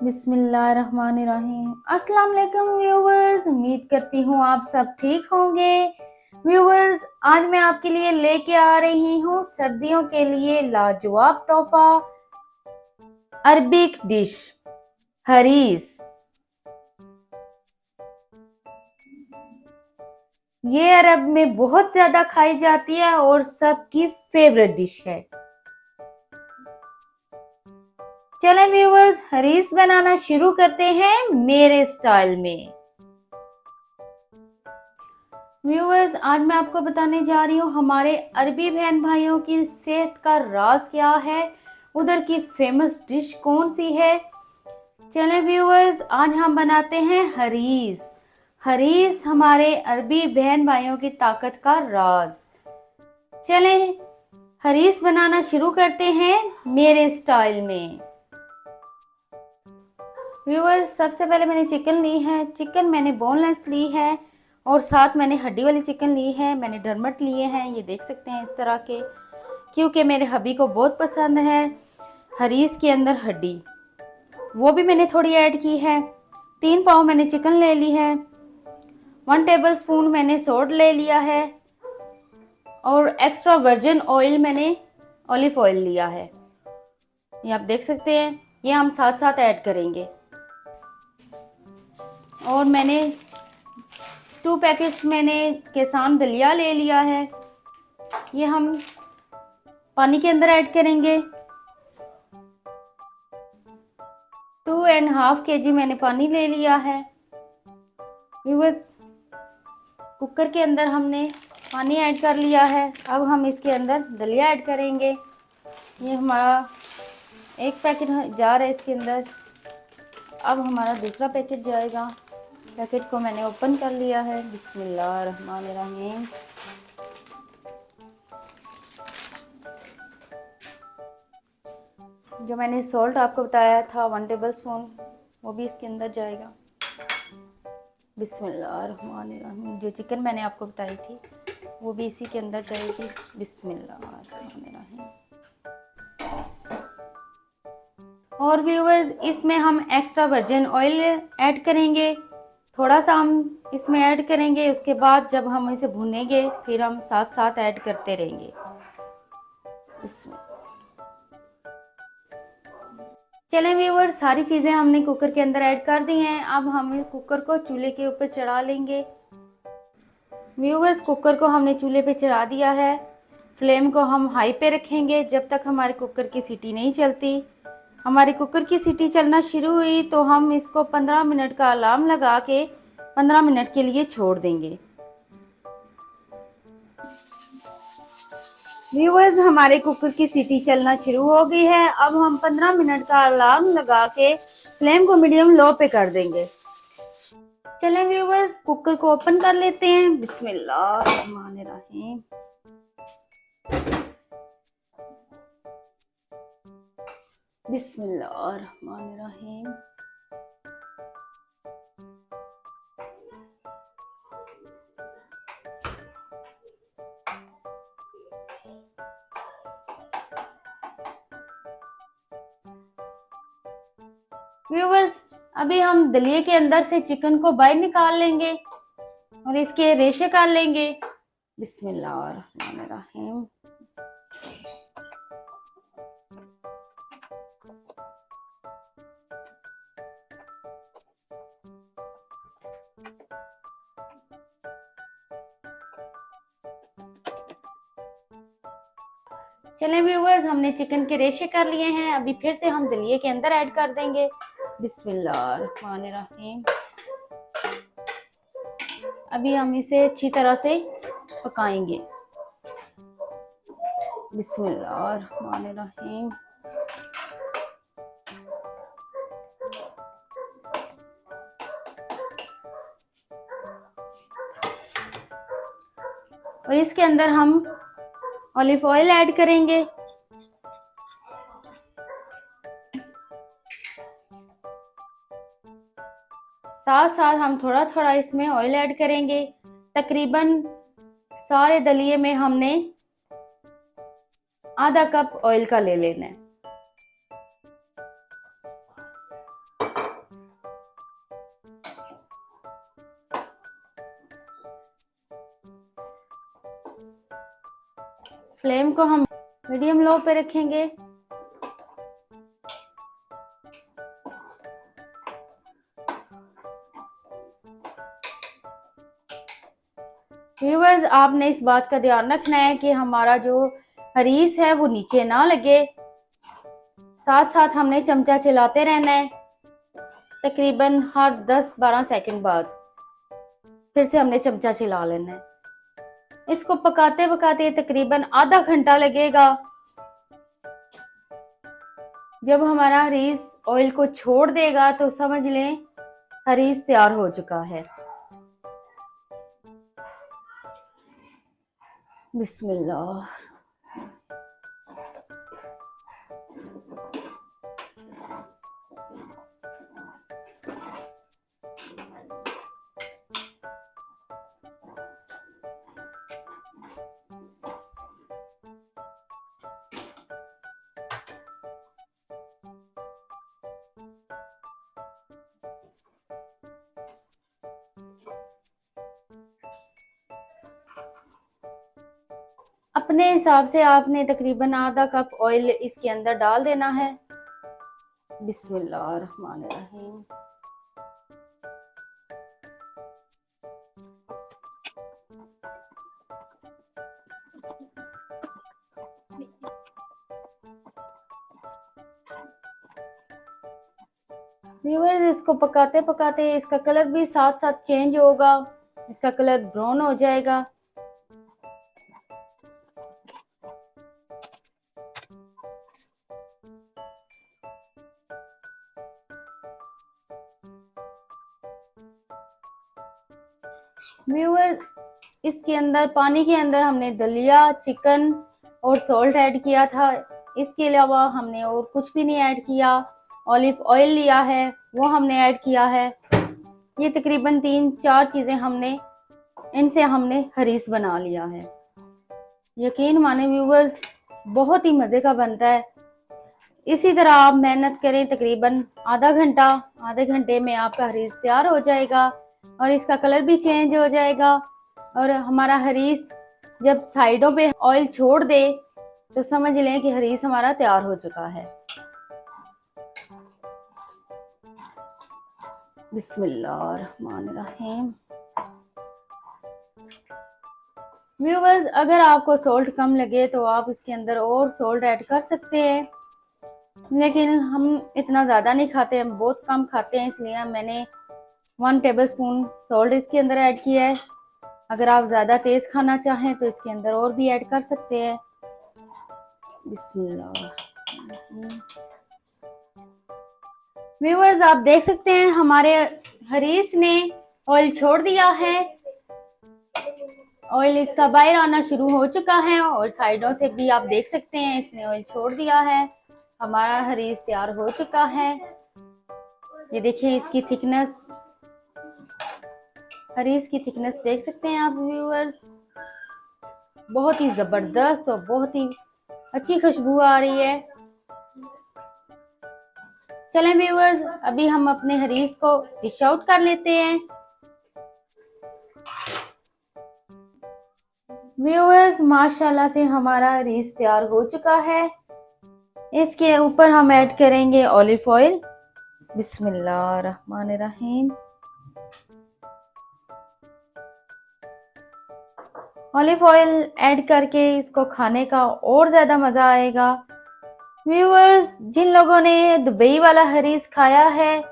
बिस्मिल्लाहिर्रहमानिर्रहीम। अस्सलाम वालेकुम व्यूवर्स, उम्मीद करती हूँ आप सब ठीक होंगे। व्यूवर्स, आज मैं आपके लिए लेके आ रही हूँ सर्दियों के लिए लाजवाब तोहफा, अरबिक डिश हरीस। ये अरब में बहुत ज्यादा खाई जाती है और सबकी फेवरेट डिश है। चलें व्यूवर्स, हरीस बनाना शुरू करते हैं मेरे स्टाइल में। व्यूअर्स, आज मैं आपको बताने जा रही हूँ हमारे अरबी बहन भाइयों की सेहत का राज क्या है, उधर की फेमस डिश कौन सी है। चलें व्यूअर्स, आज हम बनाते हैं हरीस। हरीस हमारे अरबी बहन भाइयों की ताकत का राज। चलें हरीस बनाना शुरू करते हैं मेरे स्टाइल में। व्यूअर्स, सबसे पहले मैंने चिकन ली है। चिकन मैंने बोनलेस ली है और साथ मैंने हड्डी वाली चिकन ली है। मैंने डरमट लिए हैं, ये देख सकते हैं इस तरह के, क्योंकि मेरे हबी को बहुत पसंद है हरीस के अंदर हड्डी, वो भी मैंने थोड़ी ऐड की है। 3 पाव मैंने चिकन ले ली है। 1 टेबलस्पून मैंने सोड ले लिया है और एक्स्ट्रा वर्जिन ऑयल मैंने ऑलिव ऑयल लिया है। ये आप देख सकते हैं, ये हम साथ साथ ऐड करेंगे। और मैंने 2 पैकेट्स मैंने केसान दलिया ले लिया है, ये हम पानी के अंदर ऐड करेंगे। 2.5 kg मैंने पानी ले लिया है। व्यूअर्स, कुकर के अंदर हमने पानी ऐड कर लिया है। अब हम इसके अंदर दलिया ऐड करेंगे। ये हमारा 1 पैकेट जा रहा है इसके अंदर। अब हमारा दूसरा पैकेट जाएगा। पैकेट को मैंने ओपन कर लिया है। बिस्मिल्लाहिर्रहमानिर्रहीम। जो मैंने सॉल्ट आपको बताया था 1 टेबलस्पून, वो भी इसके अंदर जाएगा। बिस्मिल्लाहिर्रहमानिर्रहीम। जो चिकन मैंने आपको बताई थी वो भी इसी के अंदर जाएगी। बिस्मिल्लाहिर्रहमानिर्रहीम। और व्यूअर्स, इसमें हम एक्स्ट्रा वर्जिन ऑयल ऐड करेंगे। थोड़ा सा हम इसमें ऐड करेंगे, उसके बाद जब हम इसे भूनेंगे फिर हम साथ साथ ऐड करते रहेंगे। चलें व्यूअर्स, सारी चीज़ें हमने कुकर के अंदर ऐड कर दी हैं। अब हम कुकर को चूल्हे के ऊपर चढ़ा लेंगे। व्यूअर्स, कुकर को हमने चूल्हे पे चढ़ा दिया है। फ्लेम को हम हाई पे रखेंगे जब तक हमारे कुकर की सीटी नहीं चलती। हमारे कुकर की सीटी चलना शुरू हुई तो हम इसको 15 मिनट का अलार्म लगा के 15 मिनट के लिए छोड़ देंगे। व्यूअर्स, हमारे कुकर की सीटी चलना शुरू हो गई है। अब हम 15 मिनट का अलार्म लगा के फ्लेम को मीडियम लो पे कर देंगे। चलें व्यूअर्स, कुकर को ओपन कर लेते हैं। बिस्मिल्लाहिर्रहमानिर्रहीम। बिस्मिल्लाहिर्रहमानिर्रहीम। व्यूअर्स, अभी हम दलिये के अंदर से चिकन को बाहर निकाल लेंगे और इसके रेशे कर लेंगे। बिस्मिल्लाहिर्रहमानिर्रहीम। चलें व्यूअर्स, हमने चिकन के रेशे कर लिए हैं। अभी फिर से हम दलिये के अंदर ऐड कर देंगे। बिस्मिल्लाहिर्रहमानिर्रहीम। अभी हम इसे अच्छी तरह से पकाएंगे। बिस्मिल्लाहिर्रहमानिर्रहीम। और इसके अंदर हम ऑलिव ऑयल ऐड करेंगे। साथ साथ हम थोड़ा थोड़ा इसमें ऑयल ऐड करेंगे। तकरीबन सारे दलिये में हमने आधा कप ऑयल का ले लेना है। फ्लेम को हम मीडियम लो पे रखेंगे। व्यूअर्स, आपने इस बात का ध्यान रखना है कि हमारा जो हरीस है वो नीचे ना लगे। साथ साथ हमने चमचा चलाते रहना है, तकरीबन हर 10-12 सेकंड बाद फिर से हमने चमचा चला लेना है। इसको पकाते पकाते तकरीबन आधा घंटा लगेगा। जब हमारा हरीस ऑयल को छोड़ देगा तो समझ लें हरीस तैयार हो चुका है। बिस्मिल्लाह। अपने हिसाब से आपने तकरीबन आधा कप ऑयल इसके अंदर डाल देना है। बिस्मिल्लाहिर्रहमानिर्रहीम। व्यूअर्स, इसको पकाते पकाते इसका कलर भी साथ साथ चेंज होगा, इसका कलर ब्राउन हो जाएगा। व्यूअर्स, इसके अंदर पानी के अंदर हमने दलिया, चिकन और सॉल्ट ऐड किया था। इसके अलावा हमने और कुछ भी नहीं ऐड किया। ऑलिव ऑयल लिया है वो हमने ऐड किया है। ये तकरीबन 3-4 चीज़ें इनसे हमने हरीस बना लिया है। यकीन माने व्यूअर्स, बहुत ही मज़े का बनता है। इसी तरह आप मेहनत करें, तकरीबन आधे घंटे में आपका हरीस तैयार हो जाएगा और इसका कलर भी चेंज हो जाएगा। और हमारा हरीस जब साइडों पे ऑयल छोड़ दे तो समझ लें कि हरीस हमारा तैयार हो चुका है। बिस्मिल्लाहिर्रहमानिर्रहीम। व्यूअर्स, अगर आपको सॉल्ट कम लगे तो आप इसके अंदर और सॉल्ट ऐड कर सकते हैं, लेकिन हम इतना ज़्यादा नहीं खाते, हम बहुत कम खाते हैं, इसलिए मैंने 1 टेबलस्पून सॉल्ट इसके अंदर ऐड किया है। अगर आप ज़्यादा तेज़ खाना चाहें तो इसके अंदर और भी ऐड कर सकते हैं। बिस्मिल्लाह। व्यूअर्स, आप देख सकते हैं हमारे हरीस ने ऑयल छोड़ दिया है। ऑयल इसका बाहर आना शुरू हो चुका है और साइडों से भी आप देख सकते हैं इसने ऑयल छोड़ दिया है। हमारा हरीस तैयार हो चुका है। ये देखिए इसकी थिकनेस, हरीस की थिकनेस देख सकते हैं आप व्यूअर्स। बहुत ही ज़बरदस्त और बहुत ही अच्छी खुशबू आ रही है। चलें व्यूअर्स, अभी हम अपने हरीस को डिश आउट कर लेते हैं। व्यूअर्स, माशाल्लाह से हमारा हरीस तैयार हो चुका है। इसके ऊपर हम ऐड करेंगे ऑलिव ऑयल। बिस्मिल्लाहिर्रहमानिर्रहीम। ऑलिव ऑयल ऐड करके इसको खाने का और ज़्यादा मज़ा आएगा। व्यूअर्स, जिन लोगों ने दुबई वाला हरीस खाया है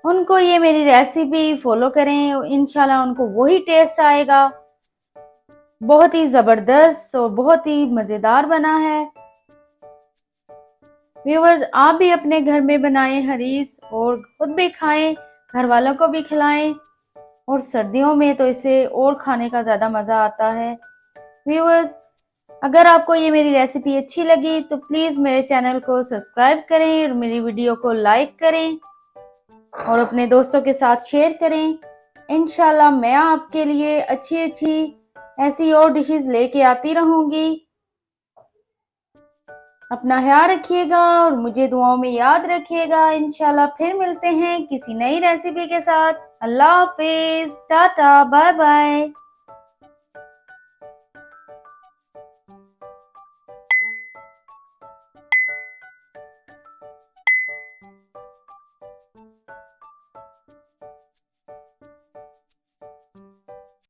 उनको ये मेरी रेसिपी फॉलो करें, इंशाल्लाह उनको वही टेस्ट आएगा। बहुत ही ज़बरदस्त और बहुत ही मज़ेदार बना है। व्यूअर्स, आप भी अपने घर में बनाएं हरीस और खुद भी खाएं, घर वालों को भी खिलाएं, और सर्दियों में तो इसे और खाने का ज़्यादा मज़ा आता है। व्यूअर्स, अगर आपको ये मेरी रेसिपी अच्छी लगी तो प्लीज़ मेरे चैनल को सब्सक्राइब करें और मेरी वीडियो को लाइक करें और अपने दोस्तों के साथ शेयर करें। इंशाल्लाह मैं आपके लिए अच्छी ऐसी और डिशेस लेके आती रहूँगी। अपना ख्याल रखिएगा और मुझे दुआओं में याद रखिएगा। इंशाल्लाह फिर मिलते हैं किसी नई रेसिपी के साथ। अल्लाह हाफिज़, टाटा, बाय बाय।